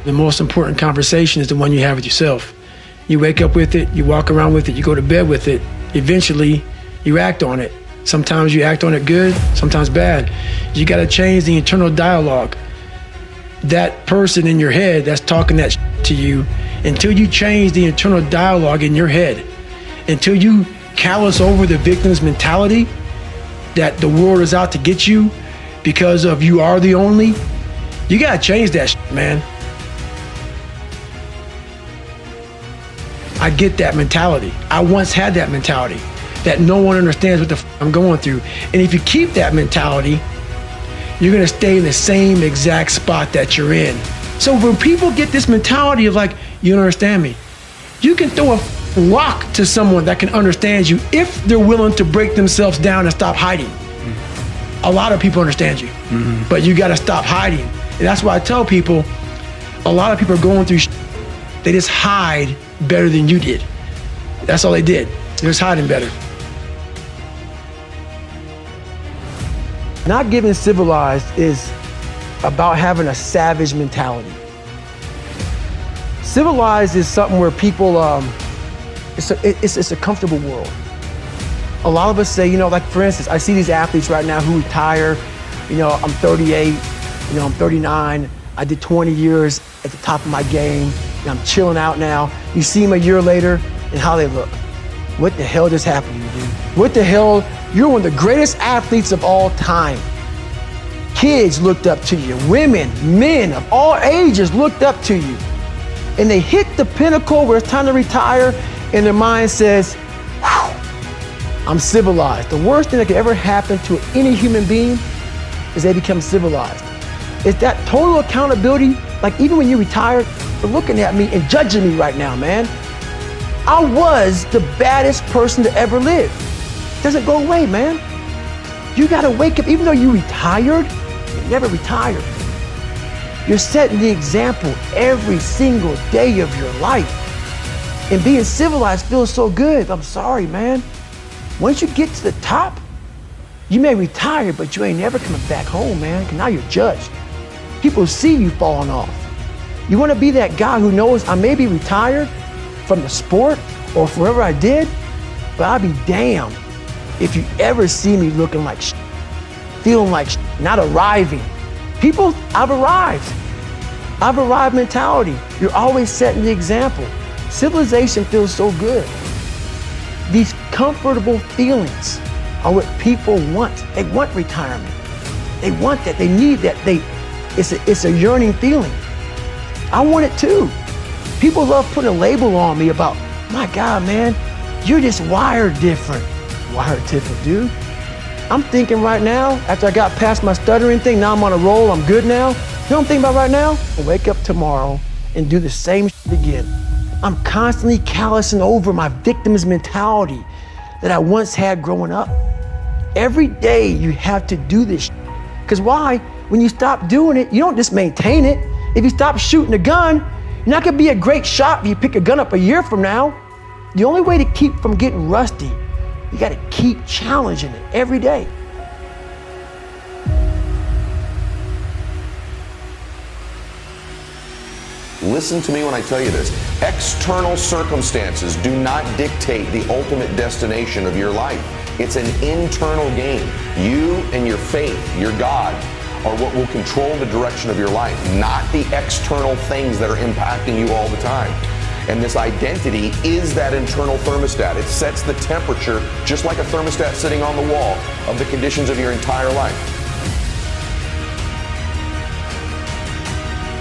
The most important conversation is the one you have with yourself. You wake up with it, you walk around with it, you go to bed with it. Eventually, you act on it. Sometimes you act on it good, sometimes bad. You got to change the internal dialogue. That person in your head that's talking that to you, until you change the internal dialogue in your head, until you callous over the victim's mentality that the world is out to get you because of you are the only, you got to change that man. I get that mentality. I once had that mentality that no one understands what the I'm going through. And if you keep that mentality, you're gonna stay in the same exact spot that you're in. So when people get this mentality of like, you don't understand me, you can throw a rock to someone that can understand you if they're willing to break themselves down and stop hiding. A lot of people understand you, but you gotta stop hiding. And that's why I tell people, a lot of people are going through they just hide better than you did. That's all they did. They're just hiding better. Not getting civilized is about having a savage mentality. Civilized is something where people, it's a comfortable world. A lot of us say, like for instance, I see these athletes right now who retire, I'm 38, I'm 39, I did 20 years at the top of my game, and I'm chilling out now. You see them a year later and how they look. What the hell just happened to you, dude? What the hell? You're one of the greatest athletes of all time. Kids looked up to you. Women, men of all ages looked up to you. And they hit the pinnacle where it's time to retire, and their mind says, I'm civilized. The worst thing that could ever happen to any human being is they become civilized. It's that total accountability. Like even when you retire, they're looking at me and judging me right now, man. I was the baddest person to ever live. It doesn't go away, man. You gotta wake up, even though you retired, you never retired. You're setting the example every single day of your life. And being civilized feels so good. I'm sorry, man. Once you get to the top, you may retire, but you ain't never coming back home, man, because now you're judged. People see you falling off. You wanna be that guy who knows I may be retired from the sport or wherever I did, but I'll be damned if you ever see me looking like feeling like not arriving. People, I've arrived. I've arrived mentality. You're always setting the example. Civilization feels so good. These comfortable feelings are what people want. They want retirement. They want that, they need that. It's a yearning feeling. I want it too. People love putting a label on me about, my God, man, you're just wired different. Wired different, dude. I'm thinking right now, after I got past my stuttering thing, now I'm on a roll, I'm good now. You know what I'm thinking about right now? I'll wake up tomorrow and do the same shit again. I'm constantly callousing over my victim's mentality that I once had growing up. Every day you have to do this shit. Because why? When you stop doing it, you don't just maintain it. If you stop shooting a gun, you're not gonna be a great shot if you pick a gun up a year from now. The only way to keep from getting rusty, you gotta keep challenging it every day. Listen to me when I tell you this. External circumstances do not dictate the ultimate destination of your life. It's an internal game. You and your faith, your God, are what will control the direction of your life, not the external things that are impacting you all the time. And this identity is that internal thermostat. It sets the temperature, just like a thermostat sitting on the wall, of the conditions of your entire life.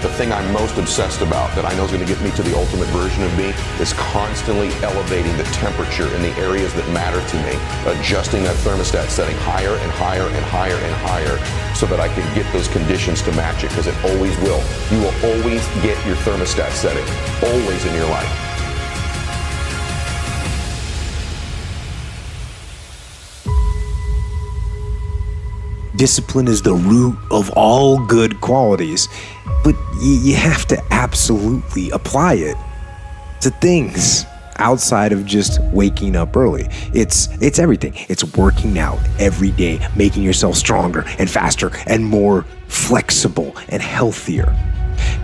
The thing I'm most obsessed about that I know is going to get me to the ultimate version of me is constantly elevating the temperature in the areas that matter to me, adjusting that thermostat setting higher and higher and higher and higher so that I can get those conditions to match it, because it always will. You will always get your thermostat setting, always in your life. Discipline is the root of all good qualities, but you have to absolutely apply it to things outside of just waking up early. It's everything. It's working out every day, making yourself stronger and faster and more flexible and healthier.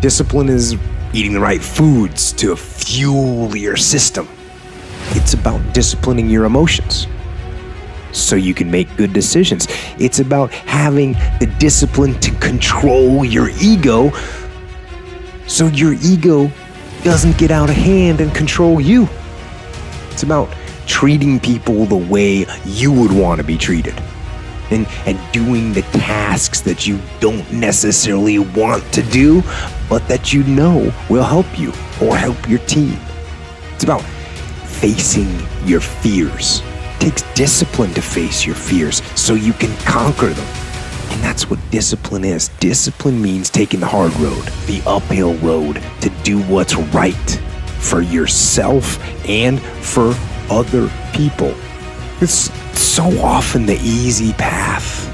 Discipline is eating the right foods to fuel your system. It's about disciplining your emotions so you can make good decisions. It's about having the discipline to control your ego so your ego doesn't get out of hand and control you. It's about treating people the way you would want to be treated. And doing the tasks that you don't necessarily want to do, but that you know will help you or help your team. It's about facing your fears. It takes discipline to face your fears so you can conquer them. And that's what discipline is. Discipline means taking the hard road, the uphill road, to do what's right for yourself and for other people. It's so often the easy path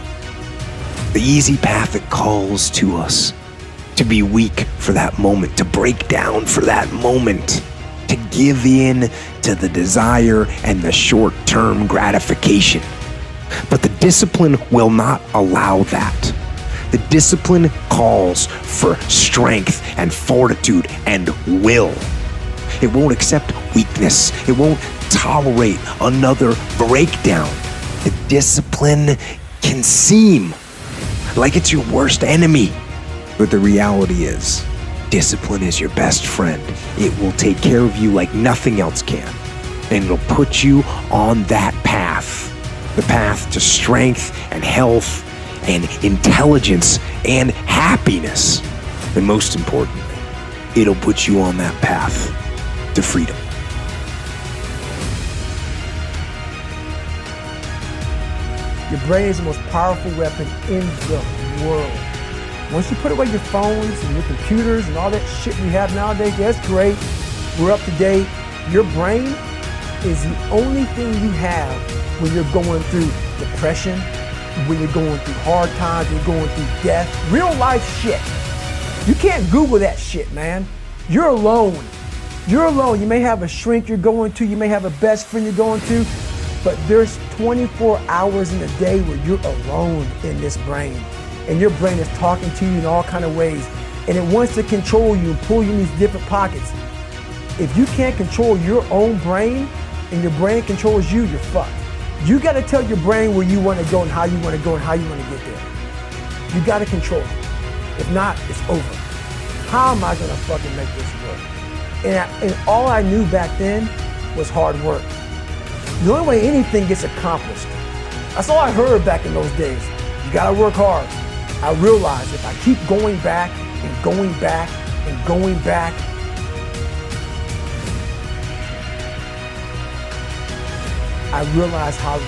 that calls to us to be weak for that moment, to break down for that moment, to give in to the desire and the short-term gratification. But the discipline will not allow that. The discipline calls for strength and fortitude and will. It won't accept weakness. It won't tolerate another breakdown. The discipline can seem like it's your worst enemy, but the reality is, discipline is your best friend. It will take care of you like nothing else can, and it'll put you on that path, the path to strength and health and intelligence and happiness. And most importantly, it'll put you on that path to freedom. Your brain is the most powerful weapon in the world. Once you put away your phones and your computers and all that shit we have nowadays, that's great. We're up to date. Your brain is the only thing you have when you're going through depression, when you're going through hard times, you're going through death, real life shit. You can't Google that shit, man. You're alone. You're alone. You may have a shrink you're going to, you may have a best friend you're going to, but there's 24 hours in a day where you're alone in this brain. And your brain is talking to you in all kinds of ways. And it wants to control you and pull you in these different pockets. If you can't control your own brain and your brain controls you, you're fucked. You gotta tell your brain where you wanna go and how you wanna go and how you wanna get there. You gotta control it. If not, it's over. How am I gonna fucking make this work? And all I knew back then was hard work. The only way anything gets accomplished. That's all I heard back in those days. You gotta work hard. I realized if I keep going back and going back and going back, I realized how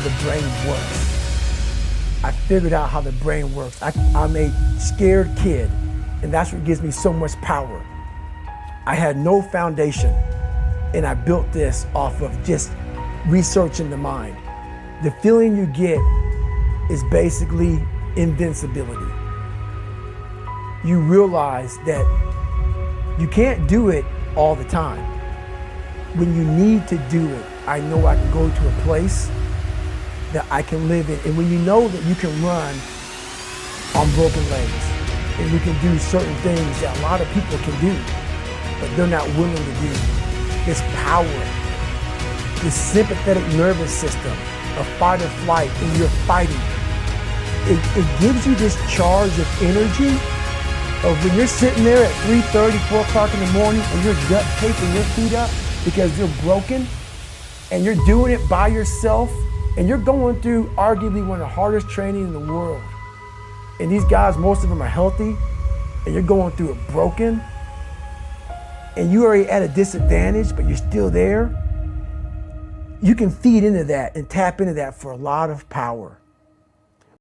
the brain works. I figured out how the brain works. I'm a scared kid, and that's what gives me so much power. I had no foundation, and I built this off of just researching the mind. The feeling you get is basically invincibility. You realize that you can't do it all the time. When you need to do it, I know I can go to a place that I can live in. And when you know that you can run on broken legs, and you can do certain things that a lot of people can do, but they're not willing to do, this power, this sympathetic nervous system of fight or flight, and you're fighting. It gives you this charge of energy of when you're sitting there at 3:30, 4 o'clock in the morning, and you're gut taping your feet up because you're broken, and you're doing it by yourself, and you're going through arguably one of the hardest training in the world. And these guys, most of them are healthy, and you're going through it broken, and you're already at a disadvantage, but you're still there. You can feed into that and tap into that for a lot of power.